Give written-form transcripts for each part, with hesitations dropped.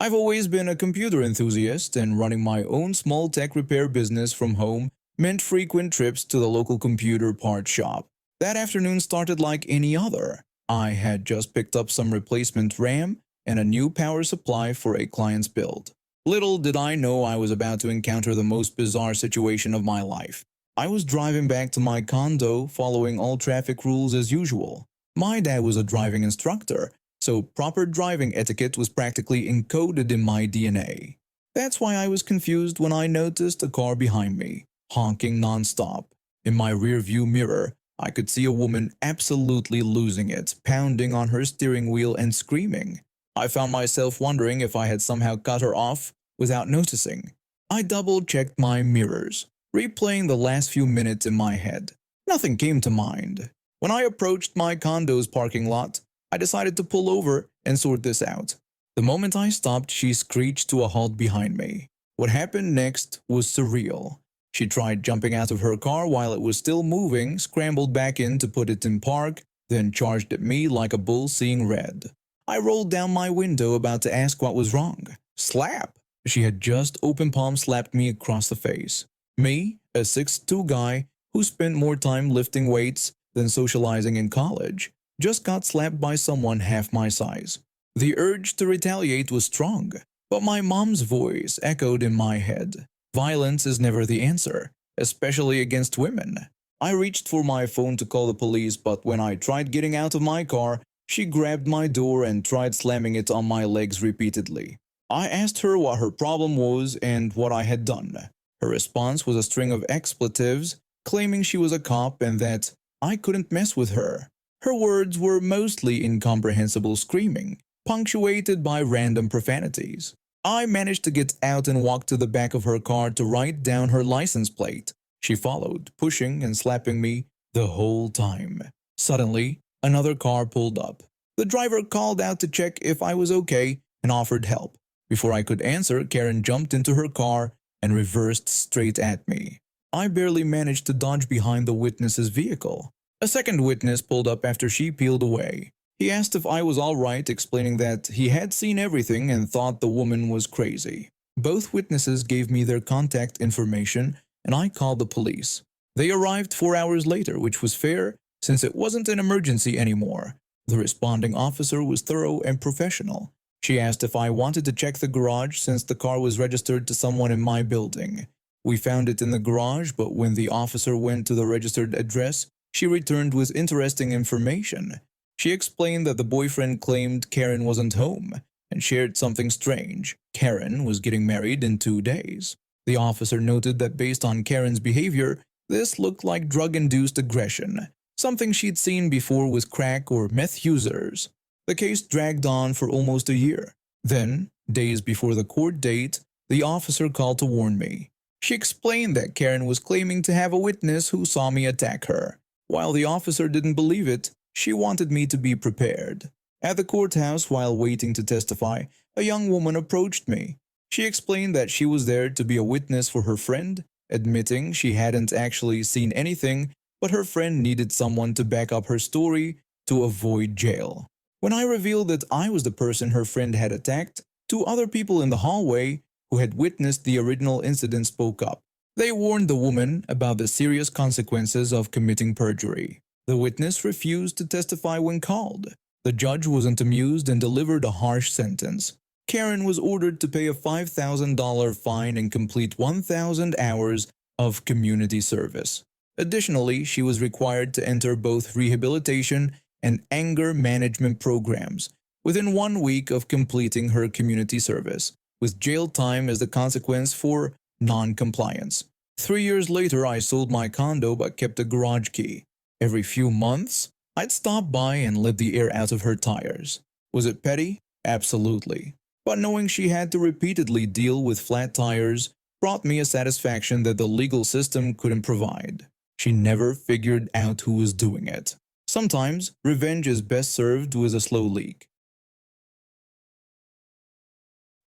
I've always been a computer enthusiast, and running my own small tech repair business from home meant frequent trips to the local computer part shop. That afternoon started like any other. I had just picked up some replacement RAM and a new power supply for a client's build. Little did I know I was about to encounter the most bizarre situation of my life. I was driving back to my condo following all traffic rules as usual. My dad was a driving instructor, so proper driving etiquette was practically encoded in my DNA. That's why I was confused when I noticed a car behind me, honking nonstop. In my rearview mirror, I could see a woman absolutely losing it, pounding on her steering wheel and screaming. I found myself wondering if I had somehow cut her off without noticing. I double-checked my mirrors, replaying the last few minutes in my head. Nothing came to mind. When I approached my condo's parking lot, I decided to pull over and sort this out. The moment I stopped, she screeched to a halt behind me. What happened next was surreal. She tried jumping out of her car while it was still moving, scrambled back in to put it in park, then charged at me like a bull seeing red. I rolled down my window about to ask what was wrong. Slap! She had just open palm slapped me across the face. Me, a 6'2" guy who spent more time lifting weights than socializing in college, just got slapped by someone half my size. The urge to retaliate was strong, but my mom's voice echoed in my head. Violence is never the answer, especially against women. I reached for my phone to call the police, but when I tried getting out of my car, she grabbed my door and tried slamming it on my legs repeatedly. I asked her what her problem was and what I had done. Her response was a string of expletives, claiming she was a cop and that I couldn't mess with her. Her words were mostly incomprehensible screaming, punctuated by random profanities. I managed to get out and walk to the back of her car to write down her license plate. She followed, pushing and slapping me the whole time. Suddenly, another car pulled up. The driver called out to check if I was okay and offered help. Before I could answer, Karen jumped into her car and reversed straight at me. I barely managed to dodge behind the witness's vehicle. A second witness pulled up after she peeled away. He asked if I was all right, explaining that he had seen everything and thought the woman was crazy. Both witnesses gave me their contact information, and I called the police. They arrived 4 hours later, which was fair since it wasn't an emergency anymore. The responding officer was thorough and professional. She asked if I wanted to check the garage since the car was registered to someone in my building. We found it in the garage, but when the officer went to the registered address, she returned with interesting information. She explained that the boyfriend claimed Karen wasn't home and shared something strange. Karen was getting married in 2 days. The officer noted that based on Karen's behavior, this looked like drug-induced aggression, something she'd seen before with crack or meth users. The case dragged on for almost a year. Then, days before the court date, the officer called to warn me. She explained that Karen was claiming to have a witness who saw me attack her. While the officer didn't believe it, she wanted me to be prepared. At the courthouse, while waiting to testify, a young woman approached me. She explained that she was there to be a witness for her friend, admitting she hadn't actually seen anything, but her friend needed someone to back up her story to avoid jail. When I revealed that I was the person her friend had attacked, 2 other people in the hallway who had witnessed the original incident spoke up. They warned the woman about the serious consequences of committing perjury. The witness refused to testify when called. The judge wasn't amused and delivered a harsh sentence. Karen was ordered to pay a $5,000 fine and complete 1,000 hours of community service. Additionally, she was required to enter both rehabilitation and anger management programs within 1 week of completing her community service, with jail time as the consequence for non-compliance. 3 years later, I sold my condo but kept a garage key. Every few months, I'd stop by and let the air out of her tires. Was it petty? Absolutely. But knowing she had to repeatedly deal with flat tires brought me a satisfaction that the legal system couldn't provide. She never figured out who was doing it. Sometimes, revenge is best served with a slow leak.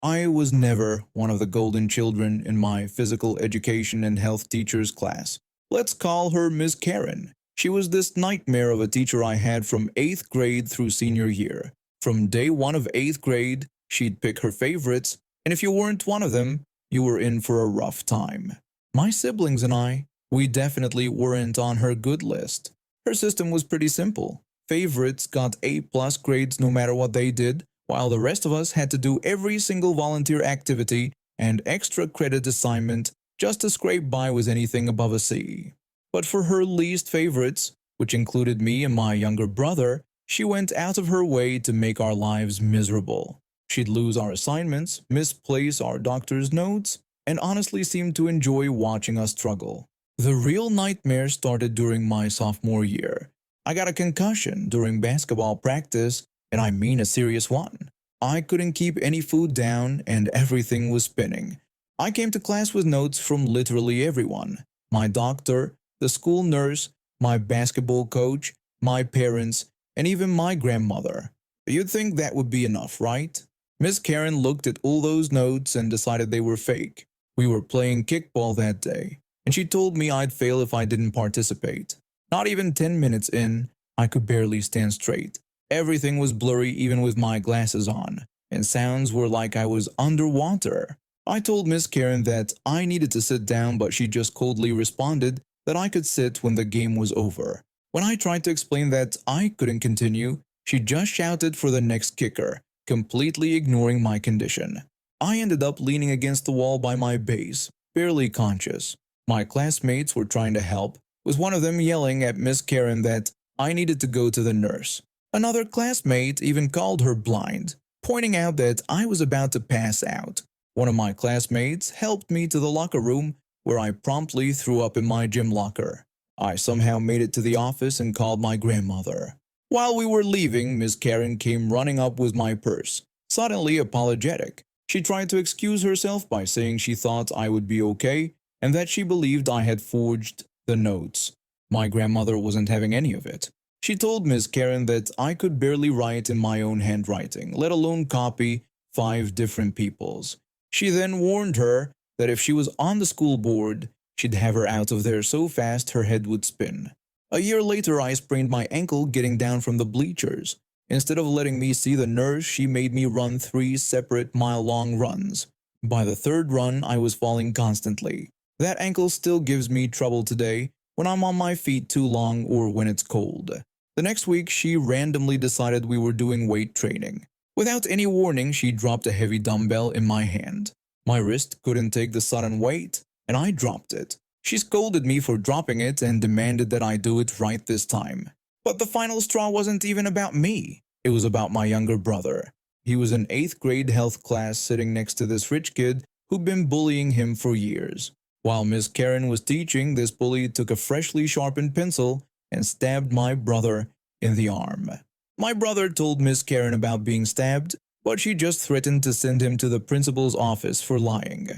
I was never one of the golden children in my physical education and health teacher's class. Let's call her Miss Karen. She was this nightmare of a teacher I had from 8th grade through senior year. From day 1 of 8th grade, She'd pick her favorites, and if you weren't one of them, you were in for a rough time. My siblings and I, we definitely weren't on her good list. Her system was pretty simple. Favorites got A+ grades no matter what they did, while the rest of us had to do every single volunteer activity and extra credit assignment just to scrape by with anything above a C. But for her least favorites, which included me and my younger brother, she went out of her way to make our lives miserable. She'd lose our assignments, misplace our doctor's notes, and honestly seemed to enjoy watching us struggle. The real nightmare started during my sophomore year. I got a concussion during basketball practice, and I mean a serious one. I couldn't keep any food down and everything was spinning. I came to class with notes from literally everyone. My doctor, the school nurse, my basketball coach, my parents, and even my grandmother. You'd think that would be enough, right? Miss Karen looked at all those notes and decided they were fake. We were playing kickball that day, and she told me I'd fail if I didn't participate. Not even 10 minutes in, I could barely stand straight. Everything was blurry even with my glasses on, and sounds were like I was underwater. I told Miss Karen that I needed to sit down, but she just coldly responded that I could sit when the game was over. When I tried to explain that I couldn't continue, she just shouted for the next kicker, completely ignoring my condition. I ended up leaning against the wall by my base, barely conscious. My classmates were trying to help, with one of them yelling at Miss Karen that I needed to go to the nurse. Another classmate even called her blind, pointing out that I was about to pass out. One of my classmates helped me to the locker room, where I promptly threw up in my gym locker. I somehow made it to the office and called my grandmother. While we were leaving, Miss Karen came running up with my purse, suddenly apologetic. She tried to excuse herself by saying she thought I would be okay and that she believed I had forged the notes. My grandmother wasn't having any of it. She told Miss Karen that I could barely write in my own handwriting, let alone copy 5 different people's. She then warned her that if she was on the school board, she'd have her out of there so fast her head would spin. A year later, I sprained my ankle getting down from the bleachers. Instead of letting me see the nurse, she made me run 3 separate mile-long runs. By the 3rd run, I was falling constantly. That ankle still gives me trouble today when I'm on my feet too long or when it's cold. The next week, she randomly decided we were doing weight training. Without any warning, she dropped a heavy dumbbell in my hand. My wrist couldn't take the sudden weight, and I dropped it. She scolded me for dropping it and demanded that I do it right this time. But the final straw wasn't even about me. It was about my younger brother. He was in 8th grade health class sitting next to this rich kid who'd been bullying him for years. While Miss Karen was teaching, this bully took a freshly sharpened pencil and stabbed my brother in the arm. My brother told Miss Karen about being stabbed, but she just threatened to send him to the principal's office for lying.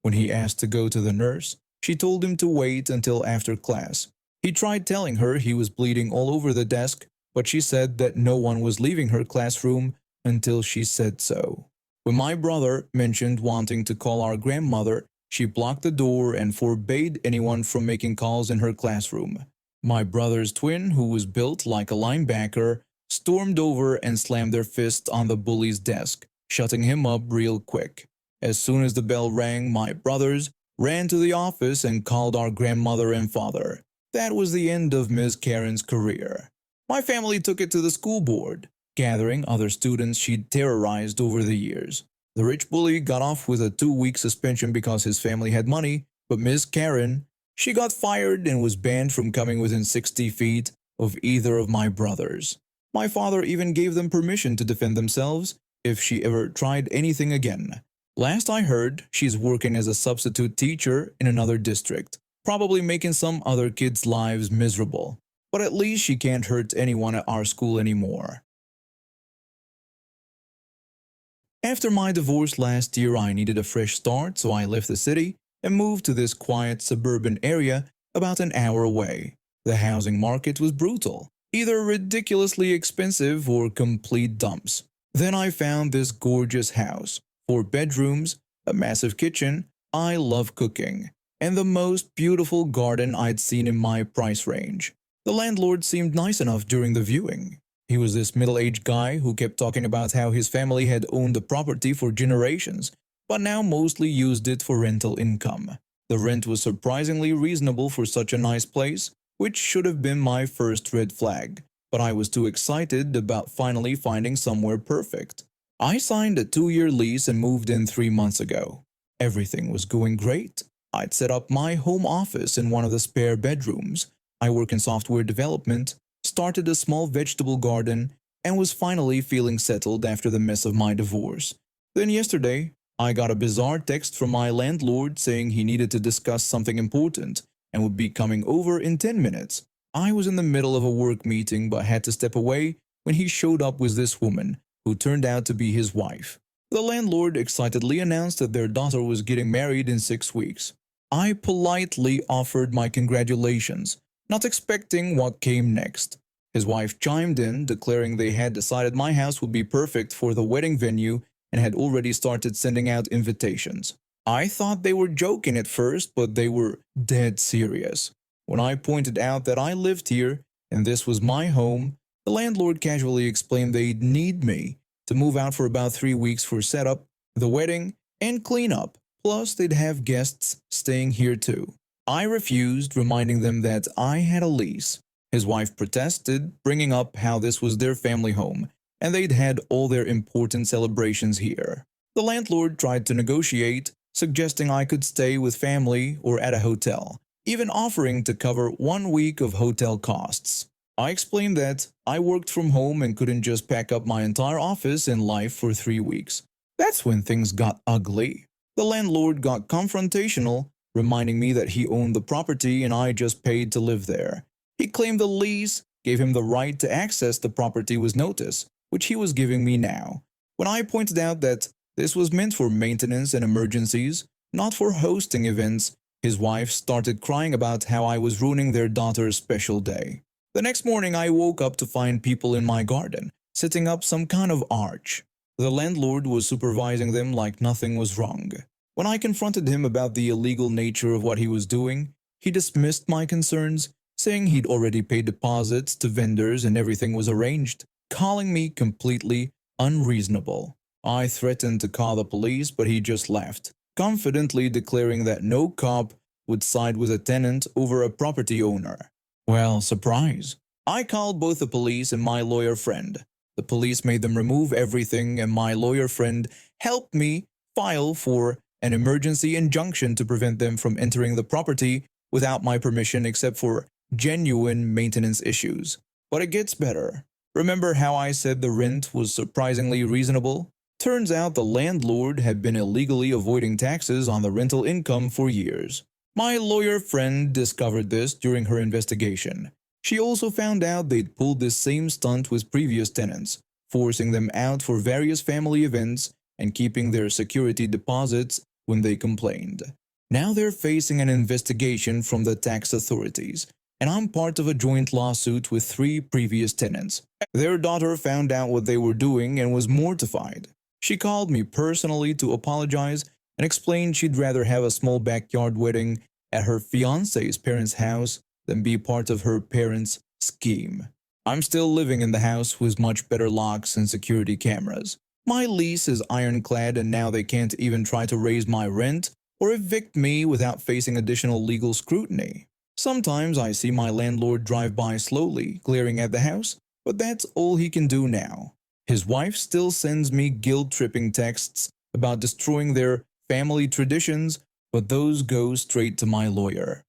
When he asked to go to the nurse, she told him to wait until after class. He tried telling her he was bleeding all over the desk, but she said that no one was leaving her classroom until she said so. When my brother mentioned wanting to call our grandmother, she blocked the door and forbade anyone from making calls in her classroom. My brother's twin, who was built like a linebacker, stormed over and slammed their fist on the bully's desk, shutting him up real quick. As soon as the bell rang, my brothers ran to the office and called our grandmother and father. That was the end of Miss Karen's career. My family took it to the school board, gathering other students she'd terrorized over the years. The rich bully got off with a 2-week suspension because his family had money, but Miss Karen, she got fired and was banned from coming within 60 feet of either of my brothers. My father even gave them permission to defend themselves if she ever tried anything again. Last I heard, she's working as a substitute teacher in another district, probably making some other kids' lives miserable. But at least she can't hurt anyone at our school anymore. After my divorce last year, I needed a fresh start, so I left the city and moved to this quiet suburban area about an hour away. The housing market was brutal, either ridiculously expensive or complete dumps. Then I found this gorgeous house, 4 bedrooms, a massive kitchen, I love cooking, and the most beautiful garden I'd seen in my price range. The landlord seemed nice enough during the viewing. He was this middle-aged guy who kept talking about how his family had owned the property for generations, but now mostly used it for rental income. The rent was surprisingly reasonable for such a nice place, which should have been my first red flag, but I was too excited about finally finding somewhere perfect. I signed a 2-year lease and moved in 3 months ago. Everything was going great. I'd set up my home office in one of the spare bedrooms. I work in software development, started a small vegetable garden, and was finally feeling settled after the mess of my divorce. Then yesterday, I got a bizarre text from my landlord saying he needed to discuss something important and would be coming over in 10 minutes. I was in the middle of a work meeting but had to step away when he showed up with this woman, who turned out to be his wife. The landlord excitedly announced that their daughter was getting married in 6 weeks. I politely offered my congratulations, not expecting what came next. His wife chimed in, declaring they had decided my house would be perfect for the wedding venue and had already started sending out invitations. I thought they were joking at first, but they were dead serious. When I pointed out that I lived here and this was my home, the landlord casually explained they'd need me to move out for about 3 weeks for setup, the wedding, and cleanup, plus they'd have guests staying here too. I refused, reminding them that I had a lease. His wife protested, bringing up how this was their family home, and they'd had all their important celebrations here. The landlord tried to negotiate, suggesting I could stay with family or at a hotel, even offering to cover 1 week of hotel costs. I explained that I worked from home and couldn't just pack up my entire office and life for 3 weeks. That's when things got ugly. The landlord got confrontational, reminding me that he owned the property and I just paid to live there. He claimed the lease gave him the right to access the property with notice, which he was giving me now. When I pointed out that this was meant for maintenance and emergencies, not for hosting events, his wife started crying about how I was ruining their daughter's special day. The next morning I woke up to find people in my garden, setting up some kind of arch. The landlord was supervising them like nothing was wrong. When I confronted him about the illegal nature of what he was doing, he dismissed my concerns, saying he'd already paid deposits to vendors and everything was arranged, calling me completely unreasonable. I threatened to call the police, but he just laughed, confidently declaring that no cop would side with a tenant over a property owner. Well, surprise. I called both the police and my lawyer friend. The police made them remove everything and my lawyer friend helped me file for an emergency injunction to prevent them from entering the property without my permission except for genuine maintenance issues. But it gets better. Remember how I said the rent was surprisingly reasonable? Turns out the landlord had been illegally avoiding taxes on the rental income for years. My lawyer friend discovered this during her investigation. She also found out they'd pulled this same stunt with previous tenants, forcing them out for various family events and keeping their security deposits when they complained. Now they're facing an investigation from the tax authorities, and I'm part of a joint lawsuit with 3 previous tenants. Their daughter found out what they were doing and was mortified. She called me personally to apologize and explained she'd rather have a small backyard wedding at her fiancé's parents' house than be part of her parents' scheme. I'm still living in the house with much better locks and security cameras. My lease is ironclad and now they can't even try to raise my rent or evict me without facing additional legal scrutiny. Sometimes I see my landlord drive by slowly, glaring at the house, but that's all he can do now. His wife still sends me guilt-tripping texts about destroying their family traditions, but those go straight to my lawyer.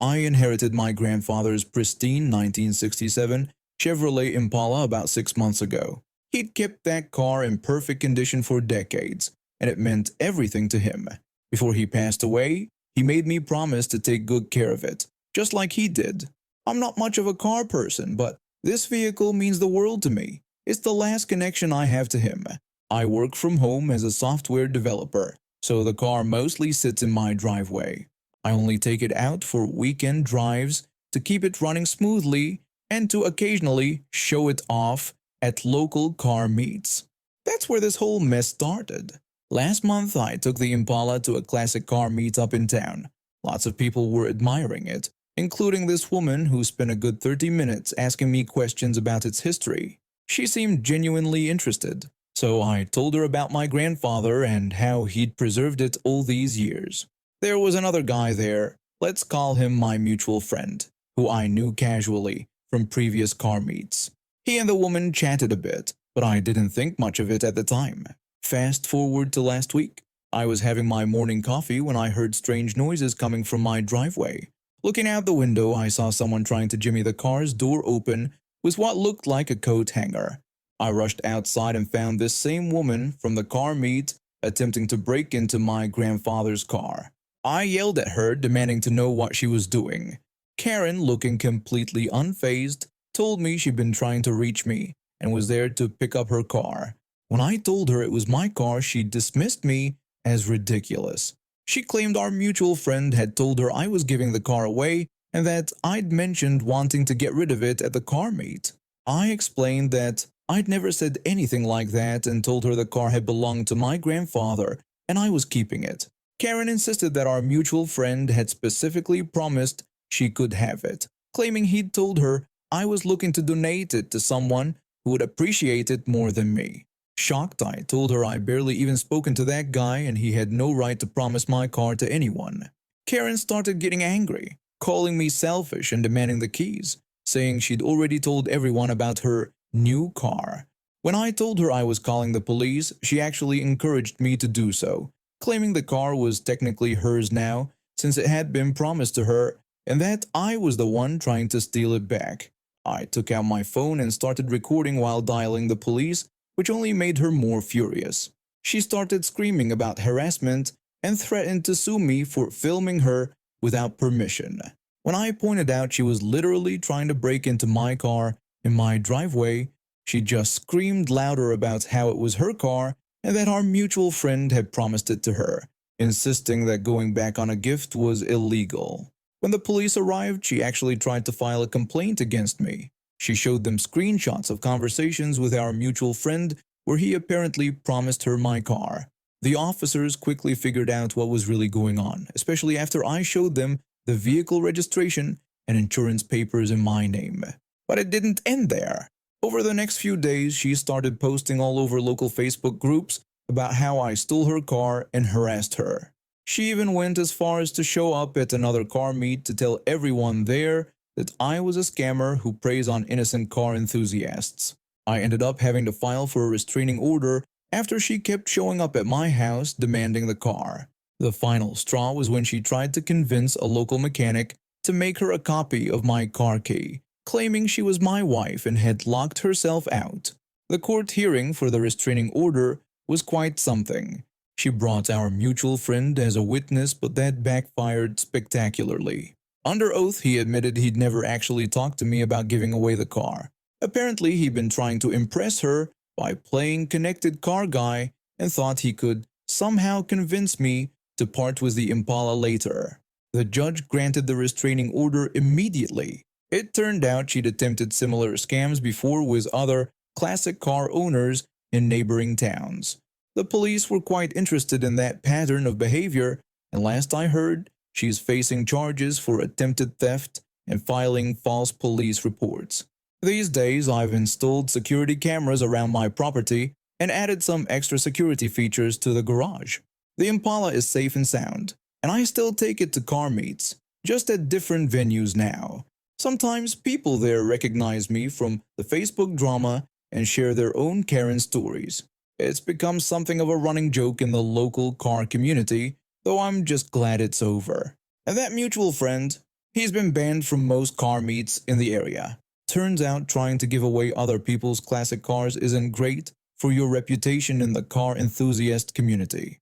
I inherited my grandfather's pristine 1967 Chevrolet Impala about 6 months ago. He'd kept that car in perfect condition for decades, and it meant everything to him. Before he passed away, he made me promise to take good care of it, just like he did. I'm not much of a car person, but this vehicle means the world to me. It's the last connection I have to him. I work from home as a software developer, so the car mostly sits in my driveway. I only take it out for weekend drives to keep it running smoothly and to occasionally show it off at local car meets. That's where this whole mess started. Last month, I took the Impala to a classic car meetup in town. Lots of people were admiring it, including this woman who spent a good 30 minutes asking me questions about its history. She seemed genuinely interested, so I told her about my grandfather and how he'd preserved it all these years. There was another guy there, let's call him my mutual friend, who I knew casually from previous car meets. He and the woman chatted a bit, but I didn't think much of it at the time. Fast forward to last week. I was having my morning coffee when I heard strange noises coming from my driveway. Looking out the window, I saw someone trying to jimmy the car's door open with what looked like a coat hanger. I rushed outside and found this same woman from the car meet attempting to break into my grandfather's car. I yelled at her, demanding to know what she was doing. Karen, looking completely unfazed, told me she'd been trying to reach me and was there to pick up her car. When I told her it was my car, she dismissed me as ridiculous. She claimed our mutual friend had told her I was giving the car away and that I'd mentioned wanting to get rid of it at the car meet. I explained that I'd never said anything like that and told her the car had belonged to my grandfather and I was keeping it. Karen insisted that our mutual friend had specifically promised she could have it, claiming he'd told her I was looking to donate it to someone who would appreciate it more than me. Shocked, I told her I barely even spoken to that guy and he had no right to promise my car to anyone. Karen started getting angry, calling me selfish and demanding the keys, saying she'd already told everyone about her new car. When I told her I was calling the police, she actually encouraged me to do so, claiming the car was technically hers now since it had been promised to her and that I was the one trying to steal it back. I took out my phone and started recording while dialing the police, which only made her more furious. She started screaming about harassment and threatened to sue me for filming her without permission. When I pointed out she was literally trying to break into my car in my driveway, she just screamed louder about how it was her car and that our mutual friend had promised it to her, insisting that going back on a gift was illegal. When the police arrived, she actually tried to file a complaint against me. She showed them screenshots of conversations with our mutual friend where he apparently promised her my car. The officers quickly figured out what was really going on, especially after I showed them the vehicle registration and insurance papers in my name. But it didn't end there. Over the next few days, she started posting all over local Facebook groups about how I stole her car and harassed her. She even went as far as to show up at another car meet to tell everyone there that I was a scammer who preys on innocent car enthusiasts. I ended up having to file for a restraining order after she kept showing up at my house demanding the car. The final straw was when she tried to convince a local mechanic to make her a copy of my car key, claiming she was my wife and had locked herself out. The court hearing for the restraining order was quite something. She brought our mutual friend as a witness, but that backfired spectacularly. Under oath, he admitted he'd never actually talked to me about giving away the car. Apparently, he'd been trying to impress her by playing connected car guy and thought he could somehow convince me to part with the Impala later. The judge granted the restraining order immediately. It turned out she'd attempted similar scams before with other classic car owners in neighboring towns. The police were quite interested in that pattern of behavior, and last I heard, she's facing charges for attempted theft and filing false police reports. These days, I've installed security cameras around my property and added some extra security features to the garage. The Impala is safe and sound, and I still take it to car meets, just at different venues now. Sometimes people there recognize me from the Facebook drama and share their own Karen stories. It's become something of a running joke in the local car community, though I'm just glad it's over. And that mutual friend, he's been banned from most car meets in the area. Turns out trying to give away other people's classic cars isn't great for your reputation in the car enthusiast community.